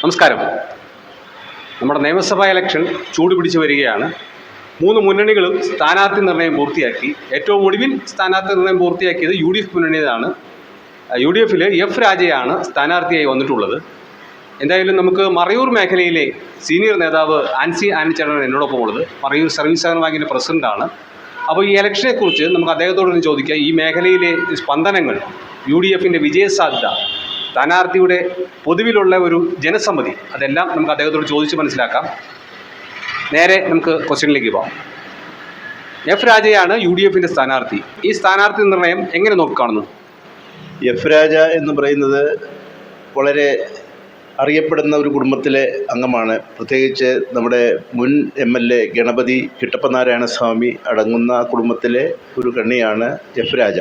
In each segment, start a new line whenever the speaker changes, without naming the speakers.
നമസ്കാരം. നമ്മുടെ നിയമസഭാ ഇലക്ഷൻ ചൂടുപിടിച്ച് വരികയാണ്. 3 മുന്നണികളും സ്ഥാനാർത്ഥി നിർണയം പൂർത്തിയാക്കി. ഏറ്റവും ഒടുവിൽ സ്ഥാനാർത്ഥി നിർണയം പൂർത്തിയാക്കിയത് UDF മുന്നണിയാണ്. UDFിൽ എഫ് രാജയാണ് സ്ഥാനാർത്ഥിയായി വന്നിട്ടുള്ളത്. എന്തായാലും നമുക്ക് മറയൂർ മേഖലയിലെ സീനിയർ നേതാവ് ആൻസി ആനിച്ചേട്ടനാണ് എന്നോടൊപ്പം ഉള്ളത്. മറയൂർ സർവീസ് സഹകരണ ബാങ്കിൻ്റെ പ്രസിഡൻ്റാണ്. അപ്പോൾ ഈ ഇലക്ഷനെക്കുറിച്ച് നമുക്ക് അദ്ദേഹത്തോടൊന്ന് ചോദിക്കാം. ഈ മേഖലയിലെ സ്പന്ദനങ്ങൾ, UDFിൻ്റെ വിജയസാധ്യത, സ്ഥാനാർത്ഥിയുടെ പൊതുവിലുള്ള ഒരു ജനസമ്മതി, അതെല്ലാം നമുക്ക് അദ്ദേഹത്തോട് ചോദിച്ച് മനസ്സിലാക്കാം. നേരെ നമുക്ക് ക്വസ്റ്റ്യനിലേക്ക് പോകാം. എഫ് രാജയാണ് UDFിൻ്റെ സ്ഥാനാർത്ഥി. ഈ സ്ഥാനാർത്ഥി നിർണയം എങ്ങനെ നോക്കിക്കാണുന്നു?
എഫ് രാജ എന്ന് പറയുന്നത് വളരെ അറിയപ്പെടുന്ന ഒരു കുടുംബത്തിലെ അംഗമാണ്. പ്രത്യേകിച്ച് നമ്മുടെ മുൻ MLA ഗണപതി കിട്ടപ്പനാരായണ സ്വാമി അടങ്ങുന്ന കുടുംബത്തിലെ ഒരു കണ്ണിയാണ് എഫ് രാജ.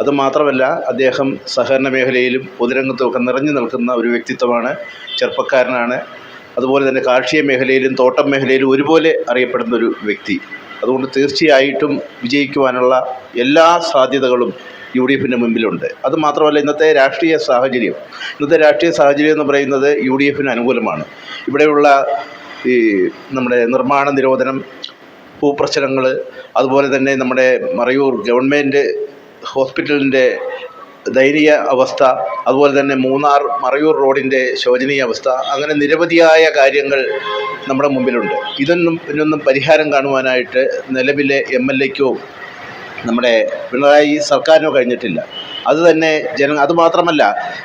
അതുമാത്രമല്ല, അദ്ദേഹം സഹകരണ മേഖലയിലും പൊതുരംഗത്തുമൊക്കെ നിറഞ്ഞു നിൽക്കുന്ന ഒരു വ്യക്തിത്വമാണ്. ചെറുപ്പക്കാരനാണ്. അതുപോലെ തന്നെ കാർഷിക മേഖലയിലും തോട്ടം മേഖലയിലും ഒരുപോലെ അറിയപ്പെടുന്ന ഒരു വ്യക്തി. അതുകൊണ്ട് തീർച്ചയായിട്ടും വിജയിക്കുവാനുള്ള എല്ലാ സാധ്യതകളും UDFിൻ്റെ മുമ്പിലുണ്ട്. അതുമാത്രമല്ല, ഇന്നത്തെ രാഷ്ട്രീയ സാഹചര്യം എന്ന് പറയുന്നത് UDFിന് അനുകൂലമാണ്. ഇവിടെയുള്ള ഈ നമ്മുടെ നിർമ്മാണ നിരോധനം, ഭൂപ്രശ്നങ്ങൾ, അതുപോലെ തന്നെ നമ്മുടെ മറയൂർ ഗവൺമെൻറ് ഹോസ്പിറ്റലിൻ്റെ ദയനീയ അവസ്ഥ, അതുപോലെ തന്നെ മറയൂർ റോഡിൻ്റെ ശോചനീയ അവസ്ഥ, അങ്ങനെ നിരവധിയായ കാര്യങ്ങൾ നമ്മുടെ മുമ്പിലുണ്ട്. ഇതിനൊന്നും പരിഹാരം കാണുവാനായിട്ട് നിലവിലെ MLAക്കോ നമ്മുടെ പിണറായി സർക്കാരിനോ കഴിഞ്ഞിട്ടില്ല. അതുമാത്രമല്ല,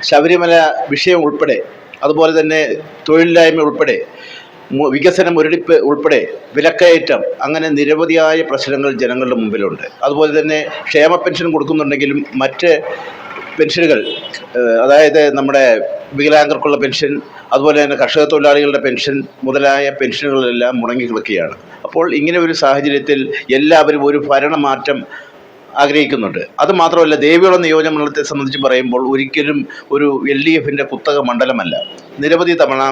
ശബരിമല വിഷയം ഉൾപ്പെടെ, അതുപോലെ തന്നെ തൊഴിലില്ലായ്മ ഉൾപ്പെടെ, വികസന മുരടിപ്പ് ഉൾപ്പെടെ, വിലക്കയറ്റം, അങ്ങനെ നിരവധിയായ പ്രശ്നങ്ങൾ ജനങ്ങളുടെ മുമ്പിലുണ്ട്. അതുപോലെ തന്നെ ക്ഷേമ പെൻഷൻ കൊടുക്കുന്നുണ്ടെങ്കിലും മറ്റ് പെൻഷനുകൾ, അതായത് നമ്മുടെ വികലാംഗർക്കുള്ള പെൻഷൻ, അതുപോലെ തന്നെ കർഷക തൊഴിലാളികളുടെ പെൻഷൻ മുതലായ പെൻഷനുകളെല്ലാം മുടങ്ങിക്കിടക്കുകയാണ്. അപ്പോൾ ഇങ്ങനെ ഒരു സാഹചര്യത്തിൽ എല്ലാവരും ഒരു ഭരണമാറ്റം ആഗ്രഹിക്കുന്നുണ്ട്. അതുമാത്രമല്ല, ദേവികുളം നിയോജകമണ്ഡലത്തെ സംബന്ധിച്ച് പറയുമ്പോൾ ഒരിക്കലും ഒരു LDFിൻ്റെ കുത്തക മണ്ഡലമല്ല. നിരവധി തവണ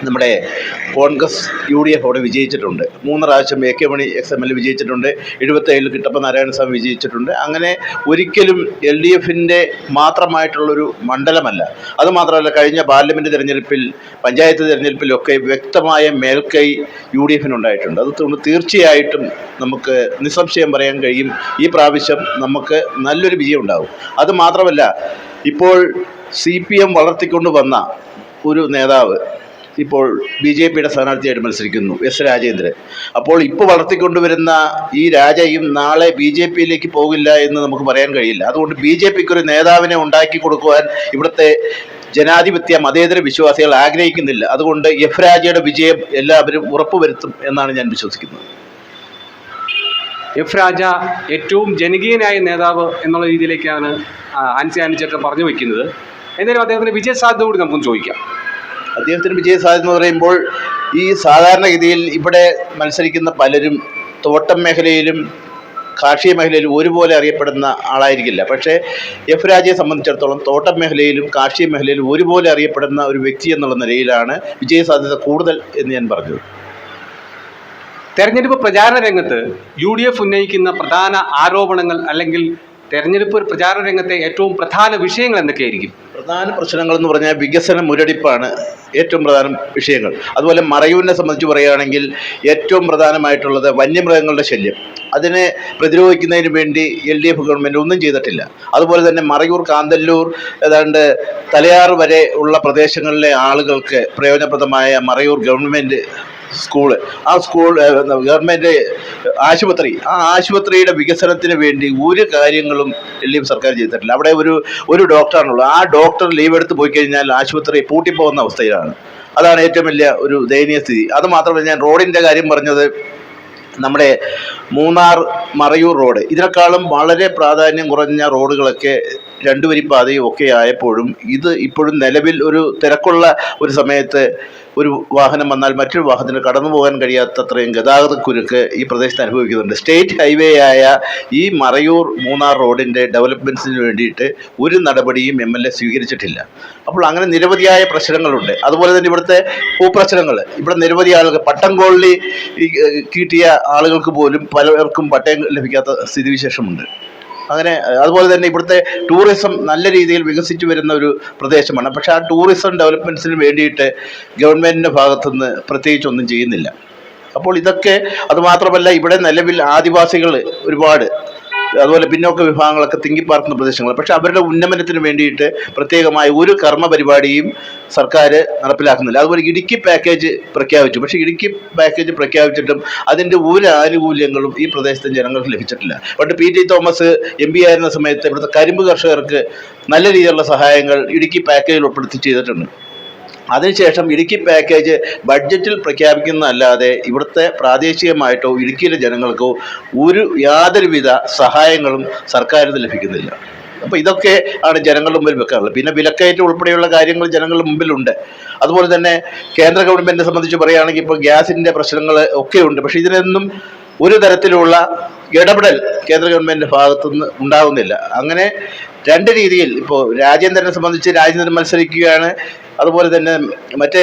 നമ്മുടെ കോൺഗ്രസ് UDF അവിടെ വിജയിച്ചിട്ടുണ്ട്. 3 പ്രാവശ്യം AK മണി XML വിജയിച്ചിട്ടുണ്ട്. 77 കിട്ടപ്പ നാരായണസ്വാമി വിജയിച്ചിട്ടുണ്ട്. അങ്ങനെ ഒരിക്കലും LDFിൻ്റെ മാത്രമായിട്ടുള്ളൊരു മണ്ഡലമല്ല. അതുമാത്രമല്ല, കഴിഞ്ഞ പാർലമെൻറ്റ് തിരഞ്ഞെടുപ്പിൽ, പഞ്ചായത്ത് തിരഞ്ഞെടുപ്പിലൊക്കെ വ്യക്തമായ മേൽക്കൈ UDFിനുണ്ടായിട്ടുണ്ട്. അതുകൊണ്ട് തീർച്ചയായിട്ടും നമുക്ക് നിസ്സംശയം പറയാൻ കഴിയും, ഈ പ്രാവശ്യം നമുക്ക് നല്ലൊരു വിജയം ഉണ്ടാകും. അതുമാത്രമല്ല, ഇപ്പോൾ CPM വളർത്തിക്കൊണ്ട് വന്ന ഒരു നേതാവ് ഇപ്പോൾ BJPയുടെ സ്ഥാനാർത്ഥിയായിട്ട് മത്സരിക്കുന്നു, S രാജേന്ദ്രൻ. അപ്പോൾ ഇപ്പോൾ വളർത്തിക്കൊണ്ടുവരുന്ന ഈ രാജയും നാളെ BJPയിലേക്ക് പോകില്ല എന്ന് നമുക്ക് പറയാൻ കഴിയില്ല. അതുകൊണ്ട് BJPക്കൊരു നേതാവിനെ ഉണ്ടാക്കി കൊടുക്കുവാൻ ഇവിടുത്തെ ജനാധിപത്യ മതേതര വിശ്വാസികൾ ആഗ്രഹിക്കുന്നില്ല. അതുകൊണ്ട് എഫ് രാജയുടെ വിജയം എല്ലാവരും ഉറപ്പുവരുത്തും എന്നാണ് ഞാൻ വിശ്വസിക്കുന്നത്.
എഫ് രാജ ഏറ്റവും ജനകീയനായ നേതാവ് എന്നുള്ള രീതിയിലേക്കാണ് ആൻസി ആനിച്ചേട്ടൻ പറഞ്ഞു വയ്ക്കുന്നത്. എന്തായാലും അദ്ദേഹത്തിൻ്റെ വിജയസാധ്യത കൂടി നമുക്കൊന്ന് ചോദിക്കാം.
അദ്ദേഹത്തിന് വിജയസാധ്യത എന്ന് പറയുമ്പോൾ, ഈ സാധാരണഗതിയിൽ ഇവിടെ മത്സരിക്കുന്ന പലരും തോട്ടം മേഖലയിലും കാർഷിക മേഖലയിലും ഒരുപോലെ അറിയപ്പെടുന്ന ആളായിരിക്കില്ല. പക്ഷേ എഫ് രാജയെ സംബന്ധിച്ചിടത്തോളം തോട്ടം മേഖലയിലും കാർഷിക മേഖലയിലും ഒരുപോലെ അറിയപ്പെടുന്ന ഒരു വ്യക്തി എന്നുള്ള നിലയിലാണ് വിജയസാധ്യത കൂടുതൽ എന്ന് ഞാൻ പറഞ്ഞത്.
തെരഞ്ഞെടുപ്പ് പ്രചാരണ രംഗത്ത് UDF ഉന്നയിക്കുന്ന പ്രധാന ആരോപണങ്ങൾ, അല്ലെങ്കിൽ തെരഞ്ഞെടുപ്പ് പ്രചാരണ രംഗത്തെ ഏറ്റവും പ്രധാന വിഷയങ്ങൾ എന്തൊക്കെയായിരിക്കും?
പ്രധാന പ്രശ്നങ്ങളെന്ന് പറഞ്ഞാൽ വികസന മുരടിപ്പാണ് ഏറ്റവും പ്രധാന വിഷയങ്ങൾ. അതുപോലെ മറയൂരിനെ സംബന്ധിച്ച് പറയുകയാണെങ്കിൽ ഏറ്റവും പ്രധാനമായിട്ടുള്ളത് വന്യമൃഗങ്ങളുടെ ശല്യം. അതിനെ പ്രതിരോധിക്കുന്നതിന് വേണ്ടി LDF ഗവൺമെൻറ് ഒന്നും ചെയ്തിട്ടില്ല. അതുപോലെ തന്നെ മറയൂർ, കാന്തല്ലൂർ, ഏതാണ്ട് തലയാറ് വരെ ഉള്ള പ്രദേശങ്ങളിലെ ആളുകൾക്ക് പ്രയോജനപ്രദമായ മറയൂർ ഗവൺമെൻറ് സ്കൂള്, ആ ഗവൺമെൻറ് ആശുപത്രി, ആ ആശുപത്രിയുടെ വികസനത്തിന് വേണ്ടി ഒരു കാര്യങ്ങളും LDF സർക്കാർ ചെയ്തിട്ടില്ല. അവിടെ ഒരു ഡോക്ടറാണുള്ളത്. ആ ഡോക്ടർ ലീവ് എടുത്ത് പോയി കഴിഞ്ഞാൽ ആശുപത്രി പൂട്ടിപ്പോകുന്ന അവസ്ഥയിലാണ്. അതാണ് ഏറ്റവും വലിയ ഒരു ദയനീയ സ്ഥിതി. അതുമാത്രമല്ല, ഞാൻ റോഡിൻ്റെ കാര്യം പറഞ്ഞത്, നമ്മുടെ മറയൂർ റോഡ്, ഇതിനേക്കാളും വളരെ പ്രാധാന്യം കുറഞ്ഞ റോഡുകളൊക്കെ 2 വരിപ്പാതയും ഒക്കെ ആയപ്പോഴും ഇത് ഇപ്പോഴും നിലവിൽ ഒരു തിരക്കുള്ള ഒരു സമയത്ത് ഒരു വാഹനം വന്നാൽ മറ്റൊരു വാഹനത്തിന് കടന്നു പോകാൻ കഴിയാത്തത്രയും ഗതാഗതക്കുരുക്ക് ഈ പ്രദേശത്ത് അനുഭവിക്കുന്നുണ്ട്. സ്റ്റേറ്റ് ഹൈവേ ആയ ഈ മറയൂർ റോഡിൻ്റെ ഡെവലപ്മെൻറ്റ്സിന് വേണ്ടിയിട്ട് ഒരു നടപടിയും MLA സ്വീകരിച്ചിട്ടില്ല. അപ്പോൾ അങ്ങനെ നിരവധിയായ പ്രശ്നങ്ങളുണ്ട്. അതുപോലെ തന്നെ ഇവിടുത്തെ ഭൂപ്രശ്നങ്ങൾ, ഇവിടെ നിരവധി ആളുകൾ പട്ടം കോളനി കിട്ടിയ ആളുകൾക്ക് പോലും പലർക്കും പട്ടയം ലഭിക്കാത്ത സ്ഥിതിവിശേഷമുണ്ട്. അങ്ങനെ അതുപോലെ തന്നെ ഇവിടുത്തെ ടൂറിസം നല്ല രീതിയിൽ വികസിച്ചു വരുന്ന ഒരു പ്രദേശമാണ്. പക്ഷേ ആ ടൂറിസം ഡെവലപ്മെൻറ്റ്സിന് വേണ്ടിയിട്ട് ഗവൺമെൻറ്റിൻ്റെ ഭാഗത്തുനിന്ന് പ്രത്യേകിച്ച് ഒന്നും ചെയ്യുന്നില്ല. അപ്പോൾ ഇതൊക്കെ, അതുമാത്രമല്ല ഇവിടെ നിലവിൽ ആദിവാസികൾ ഒരുപാട്, അതുപോലെ പിന്നോക്ക വിഭാഗങ്ങളൊക്കെ തിങ്ങിപ്പാർക്കുന്ന പ്രദേശങ്ങൾ. പക്ഷേ അവരുടെ ഉന്നമനത്തിന് വേണ്ടിയിട്ട് പ്രത്യേകമായ ഒരു കർമ്മ പരിപാടിയും സർക്കാർ നടപ്പിലാക്കുന്നില്ല. അതുപോലെ ഇടുക്കി പാക്കേജ് പ്രഖ്യാപിച്ചു. പക്ഷേ ഇടുക്കി പാക്കേജ് പ്രഖ്യാപിച്ചിട്ടും അതിൻ്റെ ഒരു ആനുകൂല്യങ്ങളും ഈ പ്രദേശത്തെ ജനങ്ങൾക്ക് ലഭിച്ചിട്ടില്ല. പണ്ട് പി ടി തോമസ് MP ആയിരുന്ന സമയത്ത് ഇവിടുത്തെ കരിമ്പ് കർഷകർക്ക് നല്ല രീതിയിലുള്ള സഹായങ്ങൾ ഇടുക്കി പാക്കേജിൽ ഉൾപ്പെടുത്തി ചെയ്തിട്ടുണ്ട്. അതിനുശേഷം ഇടുക്കി പാക്കേജ് ബഡ്ജറ്റിൽ പ്രഖ്യാപിക്കുന്നതല്ലാതെ ഇവിടുത്തെ പ്രാദേശികമായിട്ടോ ഇടുക്കിയിലെ ജനങ്ങൾക്കോ യാതൊരുവിധ സഹായങ്ങളും സർക്കാരിൽ നിന്ന് ലഭിക്കുന്നില്ല. അപ്പോൾ ഇതൊക്കെ ആണ് ജനങ്ങളുടെ മുമ്പിൽ വെക്കാറുള്ളത്. പിന്നെ വിലക്കയറ്റം ഉൾപ്പെടെയുള്ള കാര്യങ്ങൾ ജനങ്ങളുടെ മുമ്പിലുണ്ട്. അതുപോലെ തന്നെ കേന്ദ്ര ഗവൺമെൻറ്റിനെ സംബന്ധിച്ച് പറയുകയാണെങ്കിൽ ഇപ്പോൾ ഗ്യാസിൻ്റെ പ്രശ്നങ്ങൾ ഒക്കെ ഉണ്ട്. പക്ഷേ ഇതിനൊന്നും ഒരു തരത്തിലുള്ള ഇടപെടൽ കേന്ദ്ര ഗവൺമെൻറ്റിൻ്റെ ഭാഗത്തുനിന്ന് ഉണ്ടാകുന്നില്ല. അങ്ങനെ രണ്ട് രീതിയിൽ ഇപ്പോൾ രാജേന്ദ്രനെ സംബന്ധിച്ച് രാജേന്ദ്രൻ മത്സരിക്കുകയാണ്, അതുപോലെ തന്നെ മറ്റേ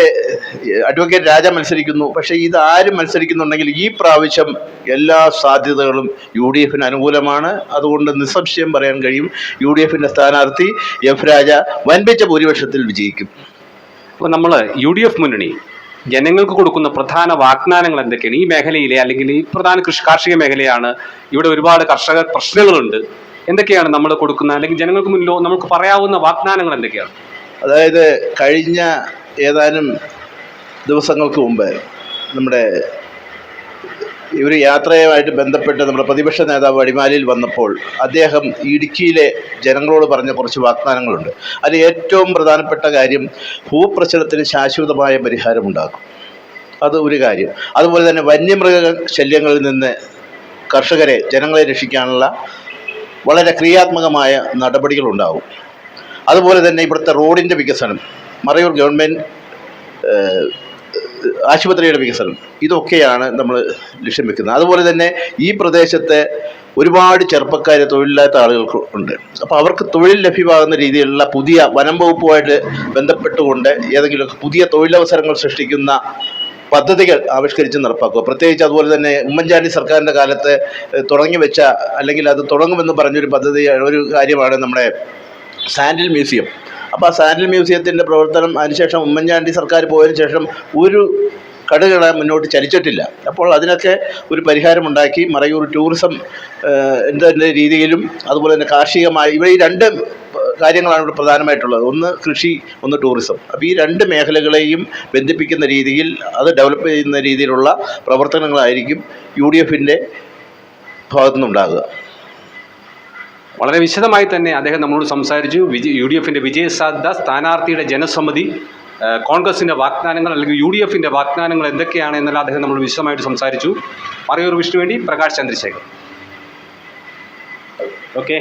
അഡ്വക്കേറ്റ് രാജ മത്സരിക്കുന്നു. പക്ഷേ ഇത് ആരും മത്സരിക്കുന്നുണ്ടെങ്കിൽ ഈ പ്രാവശ്യം എല്ലാ സാധ്യതകളും UDF അനുകൂലമാണ്. അതുകൊണ്ട് നിസ്സംശയം പറയാൻ കഴിയും, UDF സ്ഥാനാർത്ഥി F രാജ വൻപിച്ച ഭൂരിപക്ഷത്തിൽ വിജയിക്കും.
അപ്പോൾ നമ്മൾ UDF മുന്നണി ജനങ്ങൾക്ക് കൊടുക്കുന്ന പ്രധാന വാഗ്ദാനങ്ങൾ എന്തൊക്കെയാണ് ഈ മേഖലയിലെ, അല്ലെങ്കിൽ ഈ പ്രധാന കാർഷിക മേഖലയാണ്, ഇവിടെ ഒരുപാട് കർഷക പ്രശ്നങ്ങളുണ്ട്, എന്തൊക്കെയാണ് നമ്മൾ കൊടുക്കുന്ന, അല്ലെങ്കിൽ ജനങ്ങൾക്ക് മുന്നിലോ നമുക്ക് പറയാവുന്ന വാഗ്ദാനങ്ങൾ എന്തൊക്കെയാണ്?
അതായത് കഴിഞ്ഞ ഏതാനും ദിവസങ്ങൾക്ക് മുമ്പ് നമ്മുടെ ഒരു യാത്രയുമായിട്ട് ബന്ധപ്പെട്ട് നമ്മുടെ പ്രതിപക്ഷ നേതാവ് അടിമാലിയിൽ വന്നപ്പോൾ അദ്ദേഹം ഇടുക്കിയിലെ ജനങ്ങളോട് പറഞ്ഞ കുറച്ച് വാഗ്ദാനങ്ങളുണ്ട്. അതിൽ ഏറ്റവും പ്രധാനപ്പെട്ട കാര്യം ഭൂപ്രശ്നത്തിന് ശാശ്വതമായ പരിഹാരമുണ്ടാക്കും. അത് ഒരു കാര്യം. അതുപോലെ തന്നെ വന്യമൃഗ ശല്യങ്ങളിൽ നിന്ന് കർഷകരെ, ജനങ്ങളെ രക്ഷിക്കാനുള്ള വളരെ ക്രിയാത്മകമായ നടപടികളുണ്ടാകും. അതുപോലെ തന്നെ ഇവിടുത്തെ റോഡിൻ്റെ വികസനം, മറയൂർ ഗവൺമെൻറ് ആശുപത്രിയുടെ വികസനം, ഇതൊക്കെയാണ് നമ്മൾ ലക്ഷ്യം വെക്കുന്നത്. അതുപോലെ തന്നെ ഈ പ്രദേശത്തെ ഒരുപാട് ചെറുപ്പക്കാർ, തൊഴിലില്ലാത്ത ആളുകൾക്ക് ഉണ്ട്. അപ്പോൾ അവർക്ക് തൊഴിൽ ലഭ്യമാകുന്ന രീതിയിലുള്ള പുതിയ വനം വകുപ്പുമായിട്ട് ബന്ധപ്പെട്ടുകൊണ്ട് ഏതെങ്കിലും പുതിയ തൊഴിലവസരങ്ങൾ സൃഷ്ടിക്കുന്ന പദ്ധതികൾ ആവിഷ്കരിച്ച് നടപ്പാക്കുക. പ്രത്യേകിച്ച് അതുപോലെ തന്നെ ഉമ്മൻചാണ്ടി സർക്കാരിൻ്റെ കാലത്ത് തുടങ്ങി വെച്ച, അല്ലെങ്കിൽ അത് തുടങ്ങുമെന്ന് പറഞ്ഞൊരു പദ്ധതി, ഒരു കാര്യമാണ് നമ്മുടെ സാൻഡിൽ മ്യൂസിയം. അപ്പോൾ ആ സാൻഡിൽ മ്യൂസിയത്തിൻ്റെ പ്രവർത്തനം അതിനുശേഷം ഉമ്മൻചാണ്ടി സർക്കാർ പോയതിനു ശേഷം ഒരു കടുകള മുന്നോട്ട് ചലിച്ചിട്ടില്ല. അപ്പോൾ അതിനൊക്കെ ഒരു പരിഹാരമുണ്ടാക്കി മറയൂർ ടൂറിസം എൻ്റെ രീതിയിലും അതുപോലെ തന്നെ കാർഷികമായി, ഇവ ഈ രണ്ട് കാര്യങ്ങളാണ് ഇവിടെ പ്രധാനമായിട്ടുള്ളത്. ഒന്ന് കൃഷി, ഒന്ന് ടൂറിസം. അപ്പോൾ ഈ രണ്ട് മേഖലകളെയും ബന്ധിപ്പിക്കുന്ന രീതിയിൽ, അത് ഡെവലപ്പ് ചെയ്യുന്ന രീതിയിലുള്ള പ്രവർത്തനങ്ങളായിരിക്കും UDF ഭാഗത്തുനിന്നുണ്ടാകുക.
വളരെ വിശദമായി തന്നെ അദ്ദേഹം നമ്മളോട് സംസാരിച്ചു. UDF വിജയസാധ്യത, സ്ഥാനാർത്ഥിയുടെ ജനസമ്മതി, കോൺഗ്രസിൻ്റെ വാഗ്ദാനങ്ങൾ അല്ലെങ്കിൽ UDF വാഗ്ദാനങ്ങൾ എന്തൊക്കെയാണ് എന്നെല്ലാം അദ്ദേഹം നമ്മളോട് വിശദമായിട്ട് സംസാരിച്ചു. മറയൂർ വിഷ്ണു വേണ്ടി പ്രകാശ് ചന്ദ്രശേഖർ. ഓക്കെ.